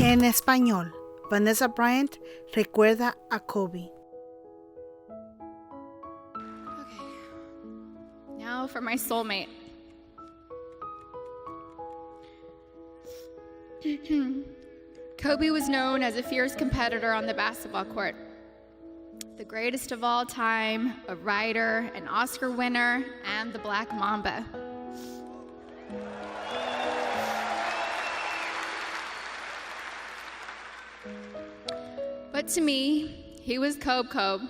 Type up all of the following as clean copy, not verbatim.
En español, Vanessa Bryant recuerda a Kobe. Okay. Now for my soulmate. Kobe was known as a fierce competitor on the basketball court. The greatest of all time, a writer, an Oscar winner, and the Black Mamba. But to me, he was Kobe,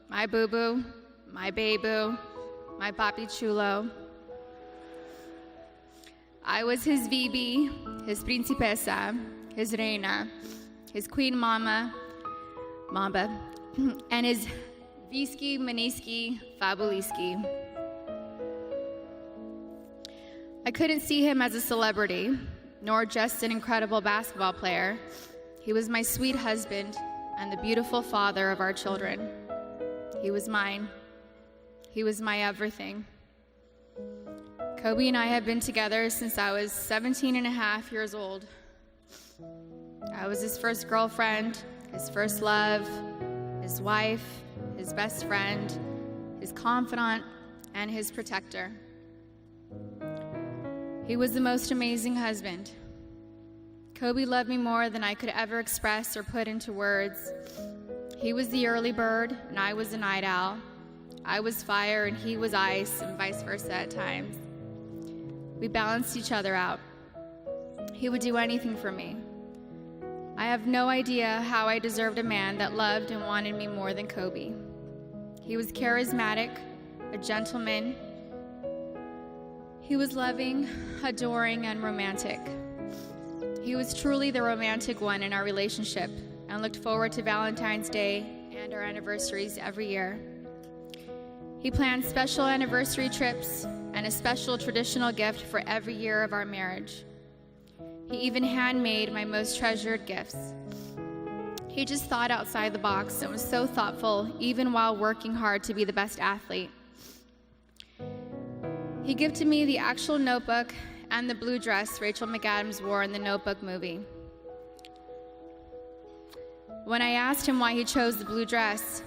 my boo-boo, my baby-boo, my papi chulo. I was his Vibi, his principesa, his reina, his queen mamba, and his Visky, Maniski, Fabuliski. I couldn't see him as a celebrity, nor just an incredible basketball player. He was my sweet husband and the beautiful father of our children. He was mine. He was my everything. Kobe and I have been together since I was 17 and a half years old. I was his first girlfriend, his first love, his wife, his best friend, his confidant, and his protector. He was the most amazing husband. Kobe loved me more than I could ever express or put into words. He was the early bird, and I was the night owl. I was fire, and he was ice, and vice versa at times. We balanced each other out. He would do anything for me. I have no idea how I deserved a man that loved and wanted me more than Kobe. He was charismatic, a gentleman. He was loving, adoring, and romantic. He was truly the romantic one in our relationship and looked forward to Valentine's Day and our anniversaries every year. He planned special anniversary trips and a special traditional gift for every year of our marriage. He even handmade my most treasured gifts. He just thought outside the box and was so thoughtful, even while working hard to be the best athlete. He gifted me the actual notebook and the blue dress Rachel McAdams wore in the Notebook movie. When I asked him why he chose the blue dress,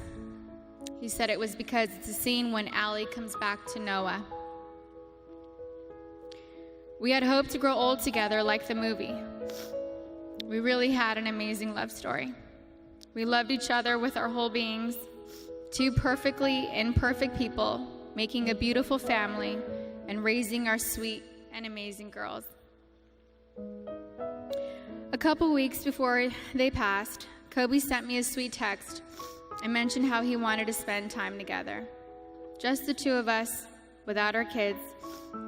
he said it was because it's a scene when Allie comes back to Noah. We had hoped to grow old together like the movie. We really had an amazing love story. We loved each other with our whole beings, two perfectly imperfect people, making a beautiful family and raising our sweet and amazing girls. A couple weeks before they passed, Kobe sent me a sweet text and mentioned how he wanted to spend time together. Just the two of us, without our kids,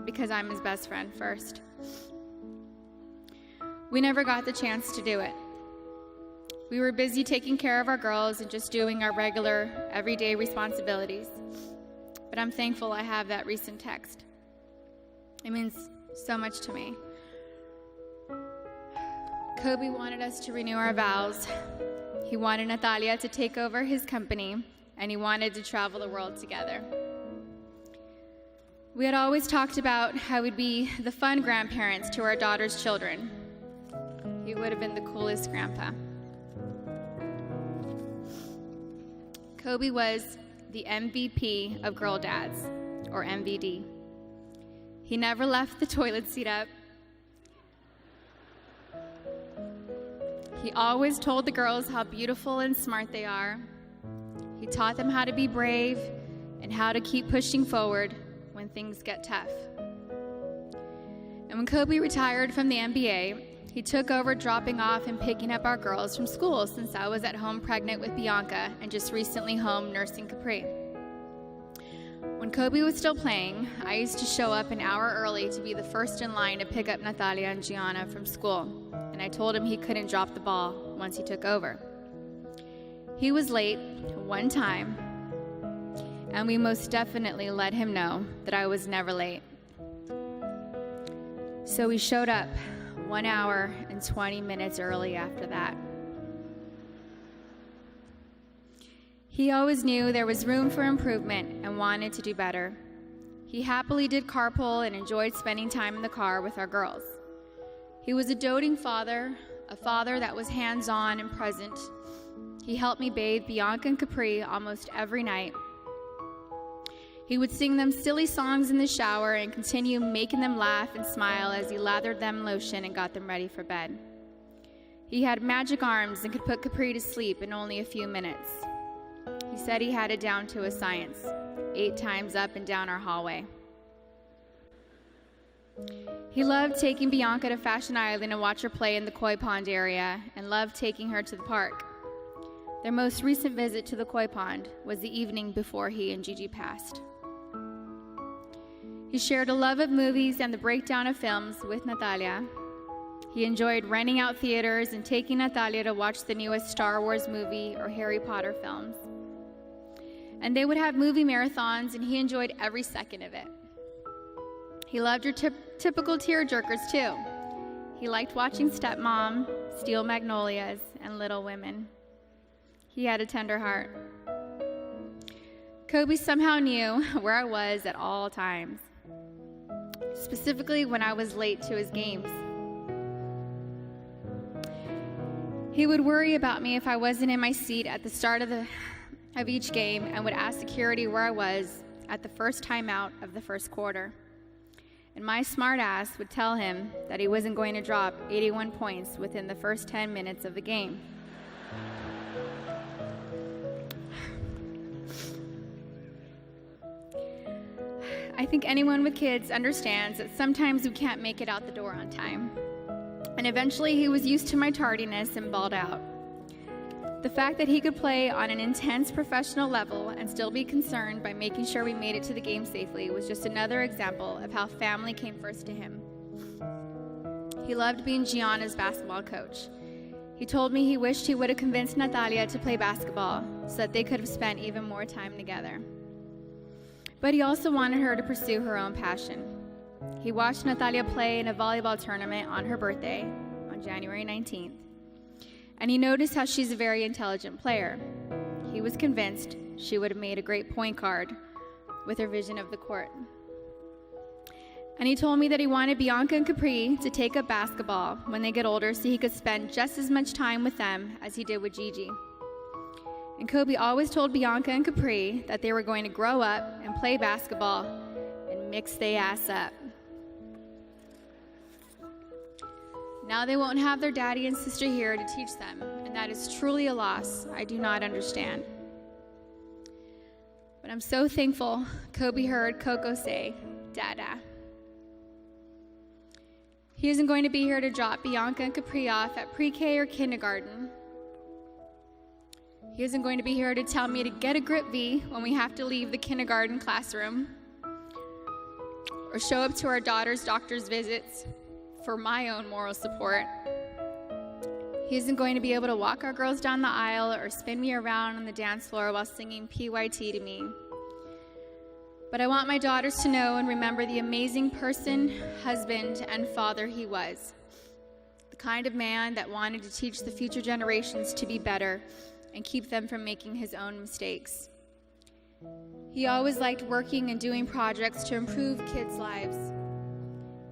because I'm his best friend first. We never got the chance to do it. We were busy taking care of our girls and just doing our regular, everyday responsibilities. But I'm thankful I have that recent text. It means so much to me. Kobe wanted us to renew our vows. He wanted Natalia to take over his company, and he wanted to travel the world together. We had always talked about how we'd be the fun grandparents to our daughter's children. He would have been the coolest grandpa. Kobe was the MVP of Girl Dads, or MVD. He never left the toilet seat up. He always told the girls how beautiful and smart they are. He taught them how to be brave and how to keep pushing forward when things get tough. And when Kobe retired from the NBA, he took over dropping off and picking up our girls from school since I was at home pregnant with Bianca and just recently home nursing Capri. When Kobe was still playing, I used to show up an hour early to be the first in line to pick up Natalia and Gianna from school, and I told him he couldn't drop the ball once he took over. He was late one time, and we most definitely let him know that I was never late. So he showed up 1 hour and 20 minutes early after that. He always knew there was room for improvement and wanted to do better. He happily did carpool and enjoyed spending time in the car with our girls. He was a doting father, a father that was hands-on and present. He helped me bathe Bianca and Capri almost every night. He would sing them silly songs in the shower and continue making them laugh and smile as he lathered them in lotion and got them ready for bed. He had magic arms and could put Capri to sleep in only a few minutes. He said he had it down to a science, 8 times up and down our hallway. He loved taking Bianca to Fashion Island and watch her play in the koi pond area, and loved taking her to the park. Their most recent visit to the koi pond was the evening before he and Gigi passed. He shared a love of movies and the breakdown of films with Natalia. He enjoyed renting out theaters and taking Natalia to watch the newest Star Wars movie or Harry Potter films. And they would have movie marathons, and he enjoyed every second of it. He loved your typical tearjerkers too. He liked watching Stepmom, Steel Magnolias, and Little Women. He had a tender heart. Kobe somehow knew where I was at all times, specifically when I was late to his games. He would worry about me if I wasn't in my seat at the start of each game, and would ask security where I was at the first timeout of the first quarter. And my smart ass would tell him that he wasn't going to drop 81 points within the first 10 minutes of the game. I think anyone with kids understands that sometimes we can't make it out the door on time. And eventually he was used to my tardiness and balled out. The fact that he could play on an intense professional level and still be concerned by making sure we made it to the game safely was just another example of how family came first to him. He loved being Gianna's basketball coach. He told me he wished he would have convinced Natalia to play basketball so that they could have spent even more time together. But he also wanted her to pursue her own passion. He watched Natalia play in a volleyball tournament on her birthday on January 19th. And he noticed how she's a very intelligent player. He was convinced she would have made a great point guard with her vision of the court. And he told me that he wanted Bianca and Capri to take up basketball when they get older so he could spend just as much time with them as he did with Gigi. And Kobe always told Bianca and Capri that they were going to grow up and play basketball and mix their ass up. Now they won't have their daddy and sister here to teach them, and that is truly a loss I do not understand. But I'm so thankful Kobe heard Coco say, "Dada." He isn't going to be here to drop Bianca and Capri off at pre-K or kindergarten. He isn't going to be here to tell me to get a grip V when we have to leave the kindergarten classroom, or show up to our daughter's doctor's visits for my own moral support. He isn't going to be able to walk our girls down the aisle or spin me around on the dance floor while singing PYT to me. But I want my daughters to know and remember the amazing person, husband, and father he was. The kind of man that wanted to teach the future generations to be better and keep them from making his own mistakes. He always liked working and doing projects to improve kids' lives.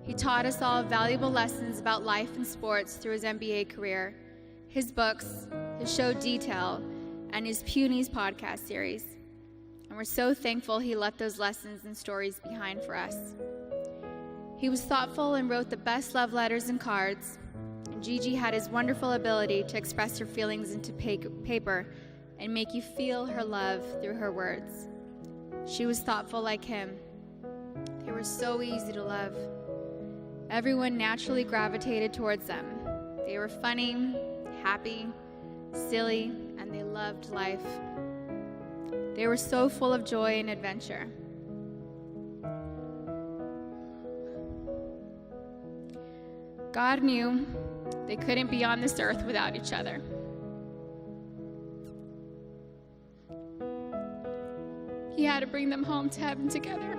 He taught us all valuable lessons about life and sports through his NBA career, his books, his show Detail, and his Punies podcast series. And we're so thankful he left those lessons and stories behind for us. He was thoughtful and wrote the best love letters and cards. And Gigi had his wonderful ability to express her feelings into paper and make you feel her love through her words. She was thoughtful like him. They were so easy to love. Everyone naturally gravitated towards them. They were funny, happy, silly, and they loved life. They were so full of joy and adventure. God knew they couldn't be on this earth without each other. He had to bring them home to heaven together.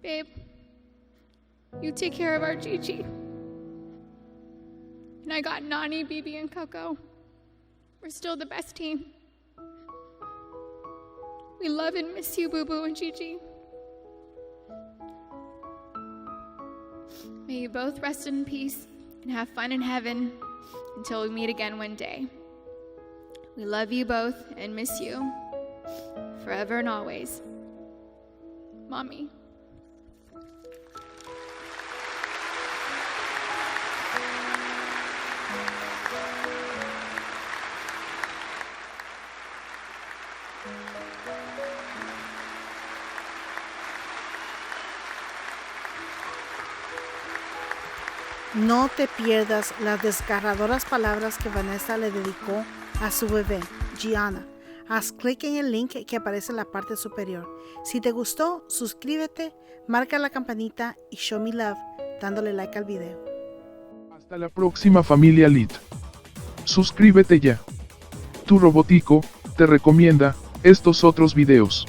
Babe, you take care of our Gigi. And I got Nani, Bibi, and Coco. We're still the best team. We love and miss you, Boo Boo and Gigi. May you both rest in peace and have fun in heaven until we meet again one day. We love you both and miss you forever and always. Mommy. No te pierdas las desgarradoras palabras que Vanessa le dedicó a su bebé, Gianna. Haz clic en el link que aparece en la parte superior. Si te gustó, suscríbete, marca la campanita y show me love dándole like al video. Hasta la próxima, familia Lit. Suscríbete ya. Tu robotico te recomienda estos otros videos.